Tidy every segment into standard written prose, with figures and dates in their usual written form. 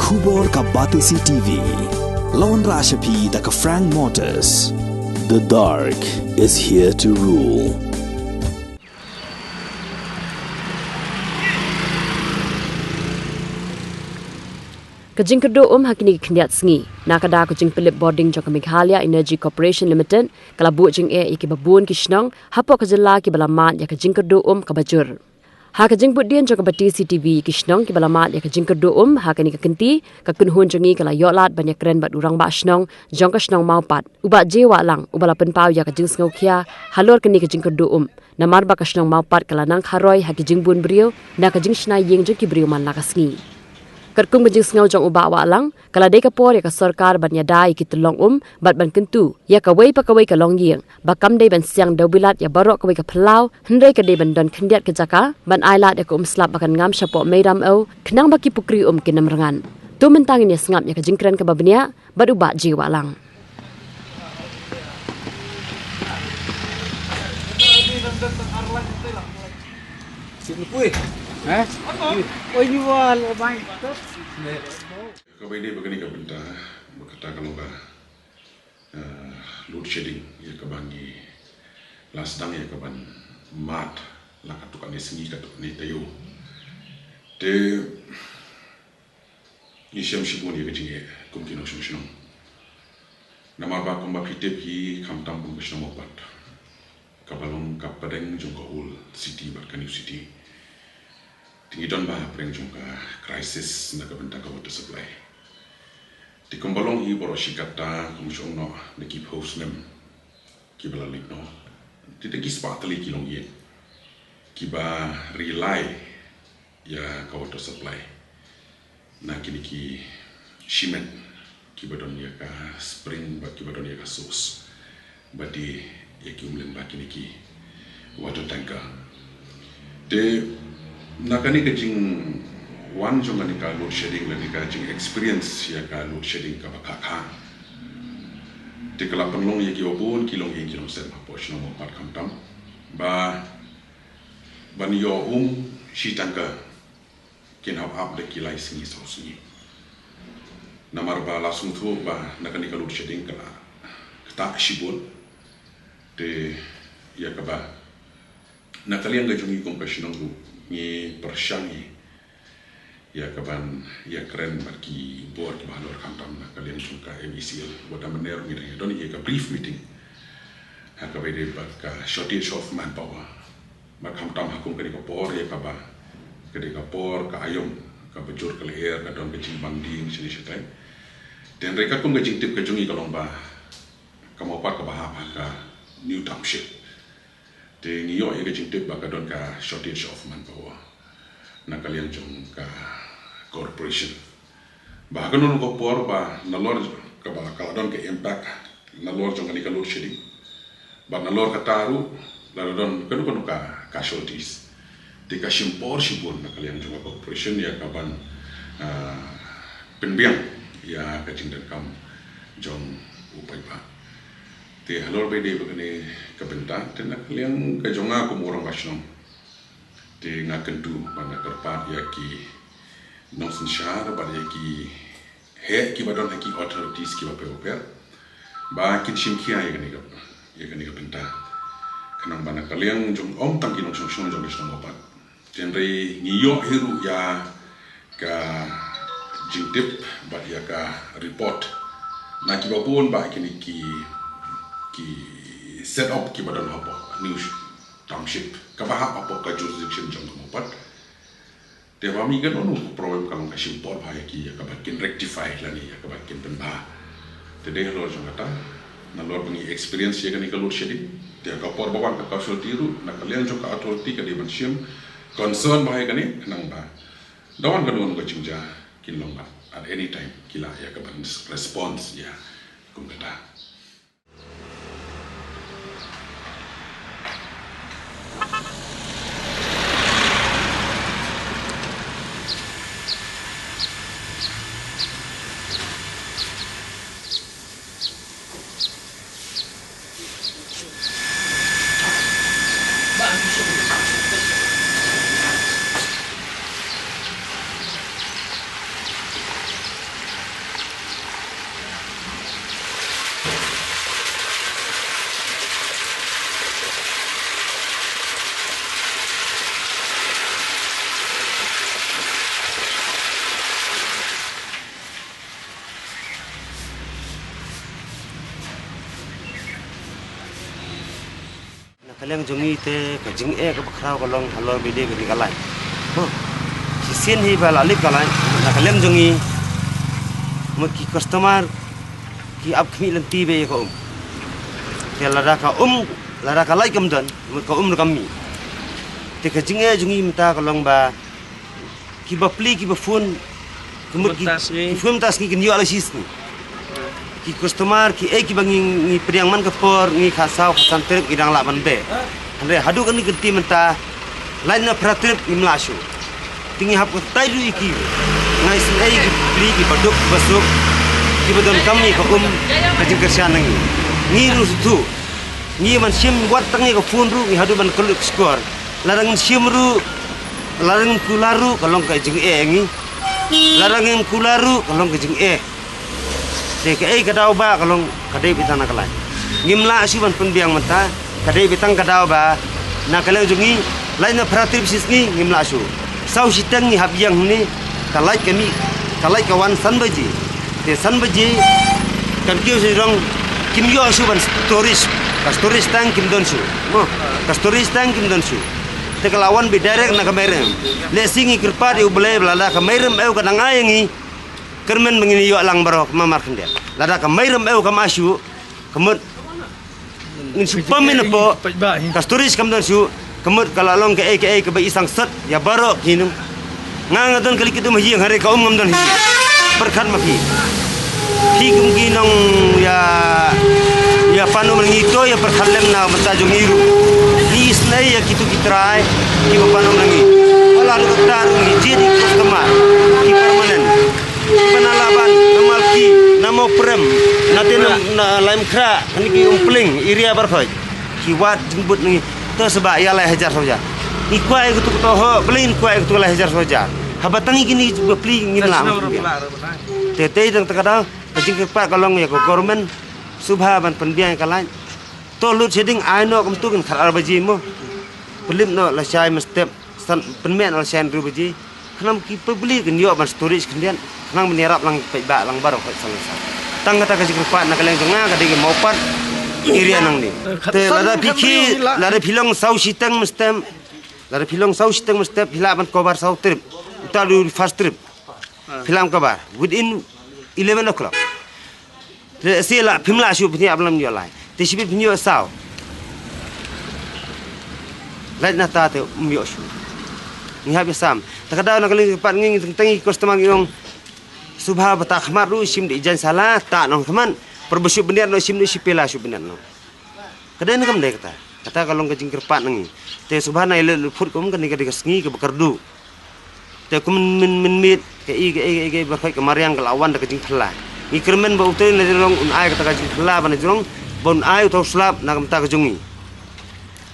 Khubor ka Batisi TV. Lawan Rashapi da ka Frank Motors. The dark is here to rule. Kajing kedo hakini kendiat sengi. Nakada kajing pelip boarding jangka Meghalaya Energy Corporation Limited. Kalabu jing iki babun kishnang. Hapo kajela ki balamat ya kajing kedo kabajur. Ha kajing budian jangka bati CTV kishnang ki balamat ya kajing kedo hakini kakenti. Kakunhun jangi kala yolat banyak keren bat urang ba shnang. Jangka shnang maupat. Ubat jewa lang. Ubalapan pau ya kajing sengau kia. Halor kini kajing kedo Namar ba kashnang maupat kala nang haroy ha kajing bun beriu. Na kajing shnai ying jangki beriu man lakasengi. Kerkum kajing sengau jang ubak walang, kala deka por ya ka sarkar ban yadai ki tulong bat ban kentu, ya ka wei pa ka wei ka long ying, bakam dei ban siang daubilat ya barok ka wei ka pelau, hendai ka dei ban don kendiat ke jaka, ban ailat ya ka slap bakan ngam syapok meidam au, kenang baki pukri kinam rengan. Tu mentangin ya sengap ya ka jingkran ka babenia, bat ubak ji walang. Sipui. Oh ini wal main. Kau ini begini kau benda berkata kalau load shedding ya kau bangi last dang ya kau ban mat lah katukan ni sengi katuk ni tayu. De ni siam sibun ya kecing ya kumkino sumsum. Nama ba kumba pitep hi kam tampung besno mopat. Kabalong kapadeng jongko ul city barkan new city. Tinggi don bah preng jongka krisis na kabenta ka water supply. Di kumbalong hi boro shikata kumshong no na keep host nem kibala lik no. Di te kispatali kilong ye. Kiba rely ya ka water supply. Na kini ki shimen kiba don ya ka spring ba kiba don ya ka source. Badi ya ki umlem ba kini ki water tanker. De nakani kajing wan jonga ni ka load shedding la ni ka jing experience ya ka load shedding ka bakaka te kala panlong ye ki obun kilong ye kilong set ma posh no pat kam tam ba ban yo shitanga kin up de kilai singi so singi namar ba lasung thu ba nakani ka load shedding kala ta shibun te ya ka ba nakaliang ga jongi compassion ng ni persyangi ya kaban ya keren bagi board bahalor kantam na kalian suka MECL wada mener ni doni ya ka brief meeting ha ka bede ka shortage of manpower mak kantam hakum ka por ya ka ba ka por ka ayom ka bejur ka leher ka don kecing bangding sini setai dan mereka kum kecing tip ka jungi kalong ba ka mau pat ka bahap ka new township de ngiyo ya kecing tip ba ka don ka shortage of manpower na kalian jong ka corporation ba ka nun ko por ba na lor ka ba ka don ka impact na lor jong ka load shedding ba na lor ka taru la don ka nun ka casualties de ka shimpor shibun na kalian jong corporation ya ka ban penbiang ya kecing dan kam jong upai ba te halor bede begini kebentak dan kalian kejonga kumurang basnom te ngakentu pada kerpat ya ki nonsen syar pada ya ki he ki badon ki authorities ki bape ba kin shimkia ya kani kebentak kanang bana kalian jong om tang ki nong shong jong basnom opat tenre ngiyo hiru ya ka jingtip ba ya ka report na ki babun ba kini ki set up ki badan apa new township kabahap apa ka jurisdiction jang kemopat te bami kan onu problem kalong ka simpor ba ki ya kabakin rectify lani ya kabakin penba te de lor jang kata na lor bungi experience ya kan load shedding te ka por bawang ka kasul tiru na kalian jong ka authority ka di bansim concern ba kan ni nang ba dawan kan onu ka cingja kin long ba at any time kila ya kaban response ya kum kata kalian jongi te kajing ke bakrau kalong halor bede ke kalai sin hi bal alip kalai na kalian jongi ki customer ki ap khmi lenti be ko te lada ka lai kam dan ka kami te kajing jongi minta kalong ba ki ba pli ki ba phone kemut ki phone tas ki nyo ala sis ki customer ki ki bangi priang man kapor ngi khasau khasan trip idang la man be andre hadu kan ni genti menta lain na pratrip imlashu tingi hap tai du iki ngai sin ki beli ki baduk basuk ki badon kami ka kajing kersian ngi ru tu ngi man sim wat tangi ka phone ru ngi hadu ban keluk skor larang sim ru larang kularu kalong kajing ngi larang kularu kalong kajing de ke kadau ba kalong kadai bitang nakalai ngimla asiban penbiang mata kadai bitang kadau ba nakalai jungi lain na pratrip sisni ngimla asu sau sitang ni habiang ni kalai kami kalai kawan sanbaji te sanbaji kan kio sirong kimyo asu ban stories tang kim donsu mo stories tang kim donsu te kalawan be direct na kamerem le singi kirpa di ubele blala kamerem eu kadang ayangi kermen mengini yo lang barok mamar kendia lada ka mairam eu ka masu kemut ngin supamin po kasturis kam dan su kemut kalalong ke ba isang set ya barok hinum ngangadon kali kitu mahi hari ka ngam dan hi perkhat maki hi kum ginong ya panu mengito ya perkhalem na mentajung iru ni isnai ya kitu kitrai ki panu mengi wala lu tar ni jadi customer ki permanen penalaban namalki namo prem nanti na laim kra ni umpling iria barkhoi kiwat jembut ni to sebab ya lah hajar saja ikwai kutu to ho belin kwai kutu lah hajar saja habatangi kini juga pli ngilam tete dang takada kajing kepak kalong ya ko government subha ban penbiang kalai to lut seding aino kum tu kan khar baji mo pelim no la sai mestep penmen al sen ru baji khnam ki pebeli kan yo ban storage kendian nang menyerap lang ba lang baro kai salasa tang kata ka jikrupa na kaleng jonga ka digi maupat area nang ni te lada piki lada pilong sau sitang mestem lada pilong sau sitang mestem hilaban kobar sau trip utalu first trip hilam kabar within 11 o'clock te sila pimla shu pni ablam yo lai te sibit pni yo sau lai na ta te myo shu ni habis sam takada na kaleng pat nging tengi customer ngong subha batak maru sim di jan salah tak nong teman perbesuk benar no sim di sipela su benar no kadai nakam dek kata kalau kajing kerpat nangi te subha na ile fut kum kan diga sengi ke bekerdu te kum min mit ke berkhoi ke mariang ke lawan de kajing phla ni kermen ba utai na jong un ai kata kajing phla ban jong bon ai to slap na kam ta kajungi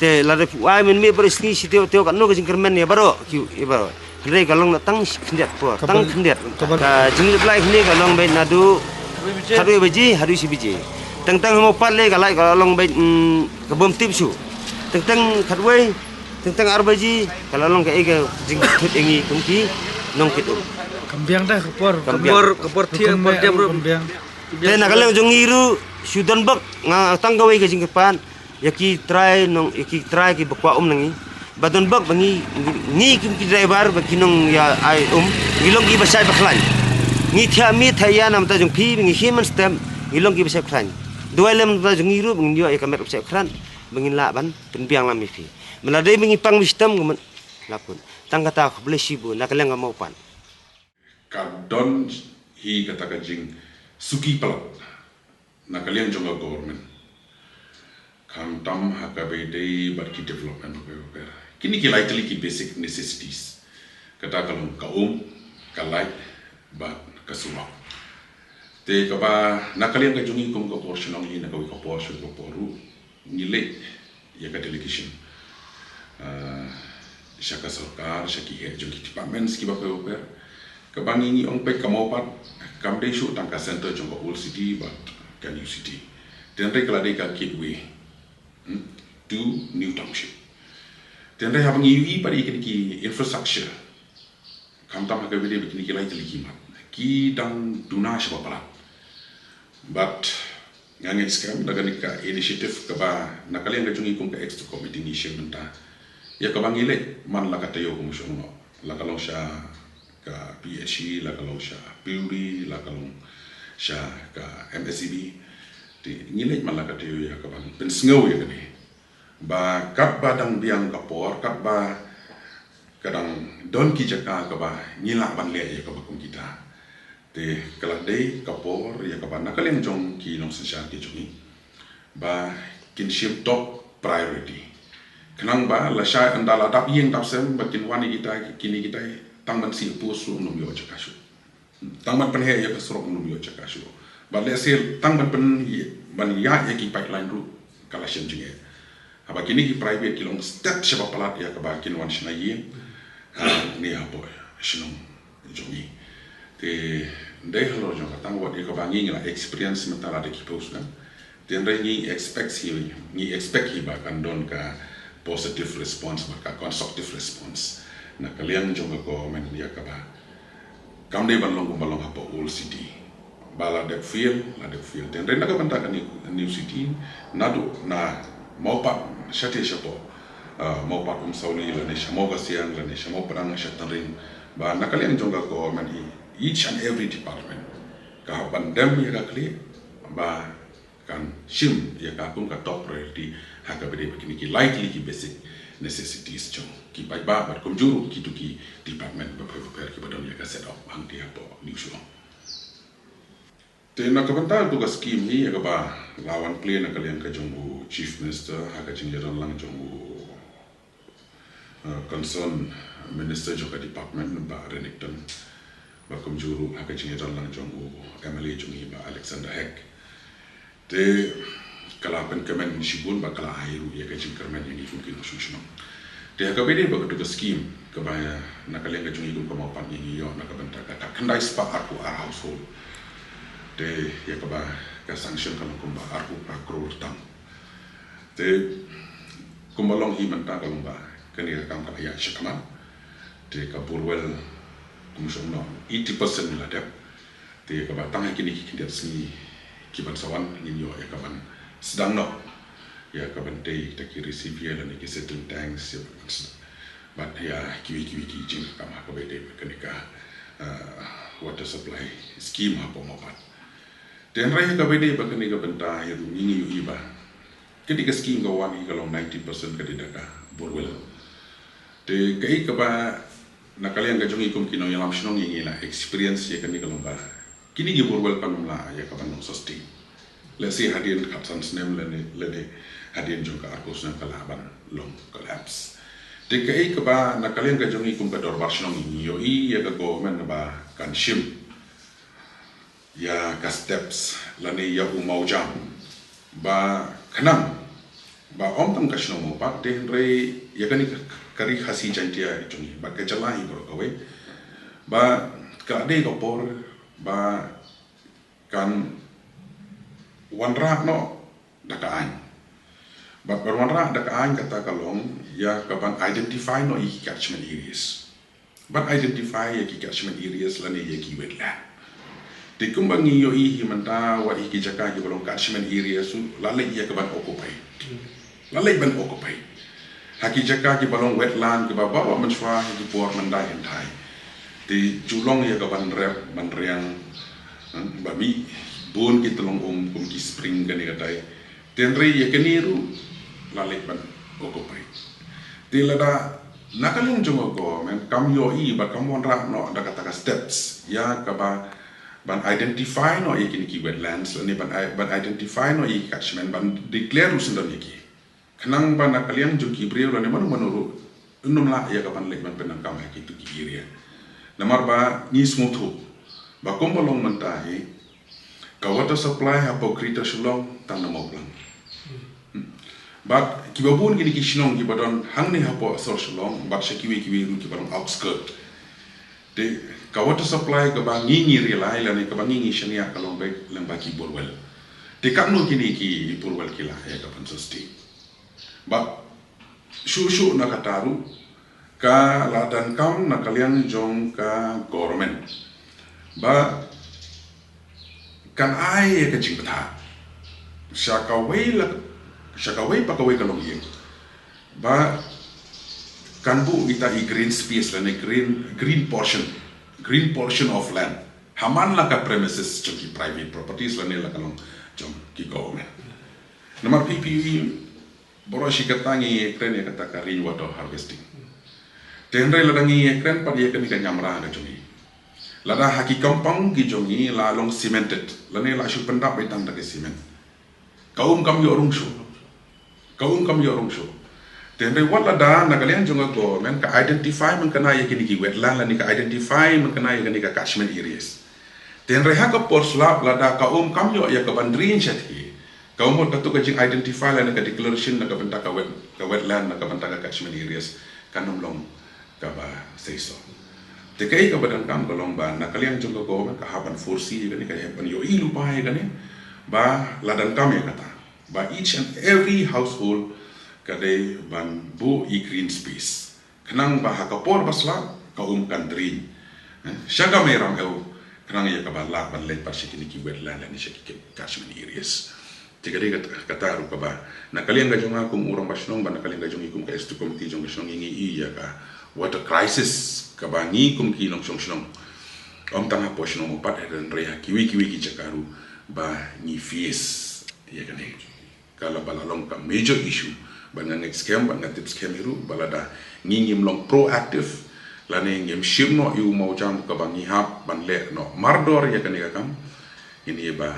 te la de ai min mi berisni si teo kan no kajing kermen ya baro ki baro Hari kalong natang kendiat po, tang kendiat. Jingli pelai ni kalong baik nadu, hari si biji. Tentang mau pale kalai kalong baik kebom tipsu. Tentang kadway, tentang arbaji kalong ke jingkut ingi kumki nong kitu. Kambiang dah kepor tiap bro. Dan kalong jongiru sudan bak tang gawai ke jingkepan. Yaki try ki bakwa nangi. Badon bak bangi ni kim ki driver ba kinong ya ai ngilong gi basai baklan ngi thia mi thaya nam ta jong phi ngi himan stem ngilong gi basai baklan duai lem ta jong ngiru bangi yo kamer basai baklan bangi la ban penbiang lam mi phi meladai bangi pang wisdom ngam lapun tang kata boleh sibu nak leng mau pan kadon hi kata kajing suki pelak nak kalian jonga government kam tam hakabe dei barki development be kini ki likely ki basic necessities kata kalong kalai bat kasuma te kaba nakalian ka jungi kum ka portion ng ina ka portion ko poru nile ya ka delegation shaka sarkar shaki he jungi departments ki ba pe oper kabangi ong pe kamopat kamde shu tangka center jong old city but can new city then re kala de ka kitwe to new township then they have ngiwi pari ki infrastructure kam tam ha kabide bikini ki lai tli ki mat ki dang duna shaba pala but ngangai skam daga nika inisiatif ka ba nakalian ka jungi kum ka extra committee ni shem menta ya ka bangile man la ka tayo kum shono la ka long sha ka PhD la ka long sha PhD la ka long sha ka MSCB ti ngile man la ka tayo ya ka bang pen sngow ya ka ni ba kat ba dang biang ka por kat ba kadang don ki jaka ka ba ngila ban le ya ka ba kum kita te kaladei kapor ya kapan nakaleng jong ki nong sensya ki jungi ba kinship top priority kenang ba la shay andala dap yeng dap sem ba kin wani kita kini kita tangman si pusu num yo chakasu tangman pen he ya pesrok num yo chakasu ba le sel tangman pen ban ya ki pipeline ru kala shen jungi aba kini ki private ki long step shaba palat ya ka ba kin wan shna yi ni apo shnum jungi te dai halo jong katang wat ko bangi ngila experience mentala de kipos kan ten re ni expect hi ba kan don ka positive response ba ka constructive response na kalian jong ko men dia ka ba kam de ban long balong apa old city bala de feel ten re na ka banta kan new city nadu na mau pa shate shapo mau pa sauli la ne shamo ga siang la ne shamo parang shatarin ba na kalian jong ko men each and every department ka bandam ya ka kli ba kan shim ya ka kun ka top priority ha ka bede begini ki likely ki basic necessities jong ki ba ba kom juru ki tu ki department ba prepare ki badon ya ka set up ang dia po new show te na ka banta tu ka scheme ni ya ka ba lawan play na kalian ka jong chief minister ha ka jing jaron lang jong concern minister joka department ba Renington bakum juru haka jingi dalang jongu Emily jungi ba Alexander Heck te kala pen kemen shibun ba kala airu ya kajing kermen yang ifun kino susno te haka bede ba ketuga scheme kabaya nakalenga jungi kum kamau pan yang yo nakabenta ka kendai spa aku ar household te ya kaba ka sanction kalau kumba aku akro tang te kumbalong hi menta kalong ba kani kam ka ya shakaman te kapurwel kumusong no 80% la dep te ka batang kini ki dia sini ki ban sawan ni yo ya ka ban sedang no ya ka ban te ki receive ya ni ki settle tanks ya but ya ki jing ka ma ka bede ka water supply scheme apa mo pat ten rai ka bede ba kani ka benta ya ni yu iba kedi ka scheme ka wani ka long 90% ka didaka borwel te kai ka ba na kalian gajong ikum kino yang lamshnong yang ila experience ya kani kalomba kini gi borwel panumla ya kapan nong sustain let's say hadien kapsan snem lene hadien jong ka arkos na kalaban long collapse te kai ka ba na kalian gajong ikum ka dor barshnong yo ya ka government ba kan shim ya ka steps lane ya umau jam ba kanam ba om tang kashnong mo pak te re ya kani kari khasi jantia jungi ba ke jalai bro kawe ba ka de ko por ba kan wanra no dakaan ba wanra dakaan kata kalong ya kapan identify no i catchment areas but identify ya ki catchment areas lani ya ki wetland de kumbangi yo i himanta wa i ki jaka ki bolong catchment areas su lalai ya kapan occupy lalai ban occupy haki jaka ki balong wetland ki bawa menchwa ki por mandai entai di julong ya ka ban rep ban riang babi bun ki telong kum ki spring gani katai tenre ya keniru lalek ban okopai di lada nakalung jongo go men kam yo i ba kam won rak no da kata steps ya ka ba ban identify no ikini ki wetlands ni ban identify no i catchment ban declare usundon iki kenang ba nakaliang jung ki brio ne manu manuru unum la ya kapan lek ban penang kam ki tu ki area namar ba ni smuthu ba kombolong mentai ka water supply apo krita shulong tang na moplang but ki babun gini ki shinong ki badon hang ni apo sor shulong but shakiwi ru ki barong outskirt de ka water supply ka ba ngi relai la ne ka ba ngi shania ka long be lamba ki borwel de ka no kini ki borwel ki la ya kapan sustain ba shushu na kataru ka ladan kam na kalian jong ka government ba kan ai ka jing bata syakawai pakawai kalong iya ba kan bu ita i green space la ne green portion of land haman la ka premises jong private properties la ne la kalong jong ki government nomor PPE boro shi katangi ekren ya kata ka rainwater harvesting tenre la dangi ekren pa dia kami ka nyamra da jongi lada haki kampang gi jongi la long cemented la ne la shu pendap betang da ke cement kaum kam yo rung shu tenre wala da nagalian jonga government ka identify man kana ya kini ki wetland la ni ka identify man kana ya kini ka catchment areas tenre ha ka porslap la da kaum kam yo ya ka bandrin chathi kaum mo ka to ka jing identify la ni ka declaration na ka benta ka wetland na ka benta ka catchment areas kanum long ka ba say so te kai ka badan kam golong ba nagalian jonga government ka haban forsi ka ni ka haban yo ilu pa ya kani ba ladan kam ya kata ba each and every household kadai ban bu i green space kenang bah kapor basla kaum country syaga meram eu kenang ya kabala ban let par sikini ki wetland ni sikiki catchment areas tigari kata ru ba na kalian gajonga kum urang basnong ban kalian gajongi kum ka estu committee jong basnong ngi i ya ka water crisis ka ba ngi kum ki nong song om tanga posnong pat dan rea kiwi ki cakaru ba ngi fees ya kan kala balalong ka major issue bangan scam bangan tips scam iru balada ngingim long proactive lane ngim shimno yu mau jam ka bangi hap ban le no mardor ya kan ini ba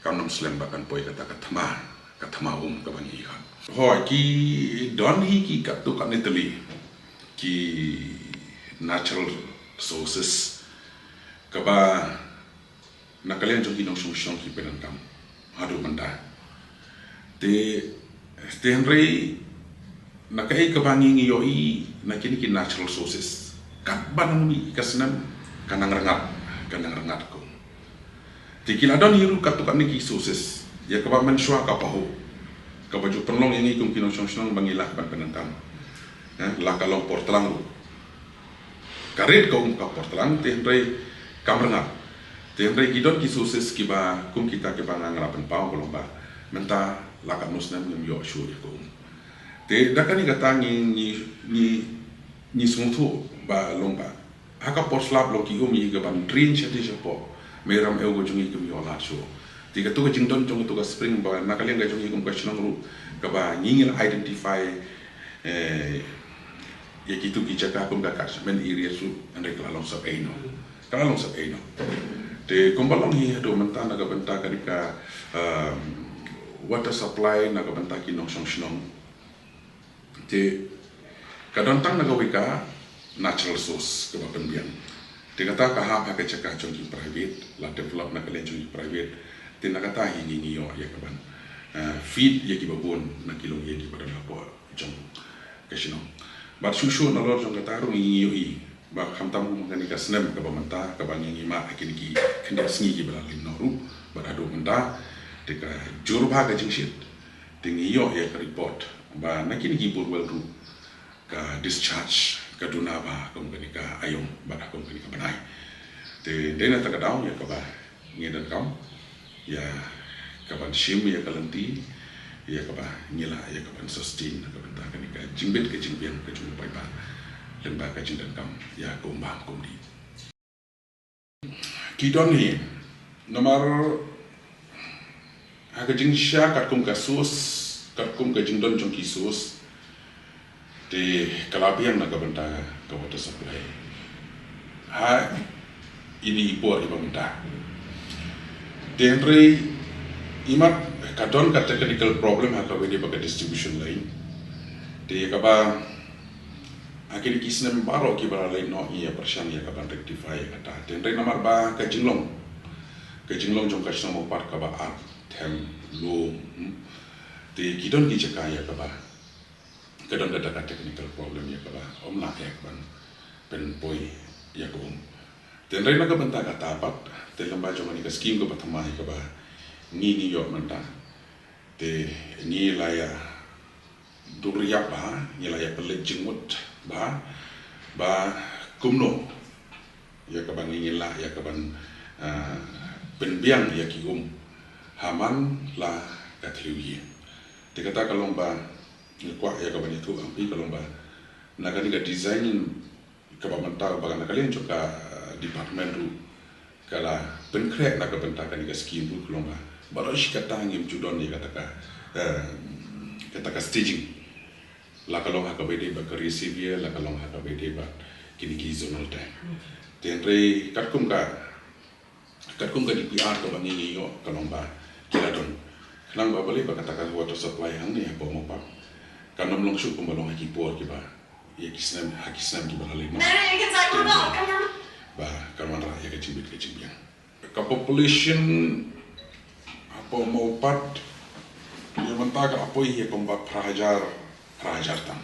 kanum slem bakan poi kata kathama ka bangi hap ho ki don hi ki katu kan itali ki natural sources ka ba nakalian jong kinong solution ki penan kam hadu banda te Henry nakai kebangi ngiyoi nakini ki natural sources kaban mi kasnam kanang rengat ko tikiladon hiru katukan niki sources ya kaban mensua kapaho kabaju penlong yang ikum kinong song bangilah ban penentang la kalong portlang karet ko ka portlang te Henry kamrengat te Henry gidon ki sources kiba kum kita ke bangang rapen pau kolomba menta lakat muslim ngem yo shu ya ko te dakani katangi ni smutu ba lomba haka porslap lo ki umi ga ban drin chati japo meram eu go jungi kum yo la shu ti ka to ga jingdon jong to ga spring ba nakali ga jungi kum question ru ka ba ngingil identify ya kitu ki jaka kum ga catchment area su ande kala long sap eino te kumbalong hi do mentana ga benta ka water supply naga bantaki nong song te kadantang naga wika natural source ke bapen te kata ka ha ka caka chong private la develop na kalen chong private te naga ta hi ni yo ya kaban feed ya ki babon na kilong ya ki pada lapo jong kasino but shushu na lor jong kata ro ni yo i ba khamtam ngani ka snem ka bamanta ka bangi ma akini ki kenda sngi ki balalin noru barado menta teka jurba ka jingshit tingi yo ya ka report ba nakini ki burwel ru ka discharge ka dunaba kom kani ka ayong ba kom kani ka banai te dena ta ka daw ya ka ba ngedan kam ya ka ban shim ya ka lanti ya ka ba ngila ya ka ban sustain ka ban ta kani ka jingbet ka jingbian ka jung pai ba lemba ka jingdan kam ya ko mbang kom di kidon ni nomor haka jing sha kat kum ka sus kat kum ka jing don jong ki sus te kalabian na ka benta ka water supply ha ini ipo iba benta tenre imat ka don ka technical problem ha ka wedi ba distribution line te ka ba akhir kisnem baro ki bara line no iya persian ya ka ban rectify kata tenre nomor ba ka jinglong jong ka samo par ka ba art tem lo te kidon ki caka ya kaba kadon da technical problem ya kaba om la ya ban pen boy ya ko ten rei naga banta ka tapat te lamba jo mani ka scheme ko patama ya kaba ni yo manta te ni la ya duriya ba ni la ya pelet jingmut ba kumno ya kaba ni la ya kaban penbiang ya ki haman la katliuye tikata kalomba kwa ya kabani tu ampi kalomba nakani ga design kabamanta bagana kalian juga department ru kala penkrek nak bentakan ga scheme ru kalomba barosh kata ngim judon ni kata staging la kalong hakabede ba receive la kalong hakabede ba kini ki zonal time tenre katkum ka di PR ka bangi yo kalong ba kila don nang ba bali ba katakan water supply hang ni apa mo pa kanam long shu kumbalong haki por ki ba ye kisnam hakisnam ki ba halima ba kaman ra ya kecimbit kecimbiang ka population apa mo pat yang mentaka apa ye komba prahajar tang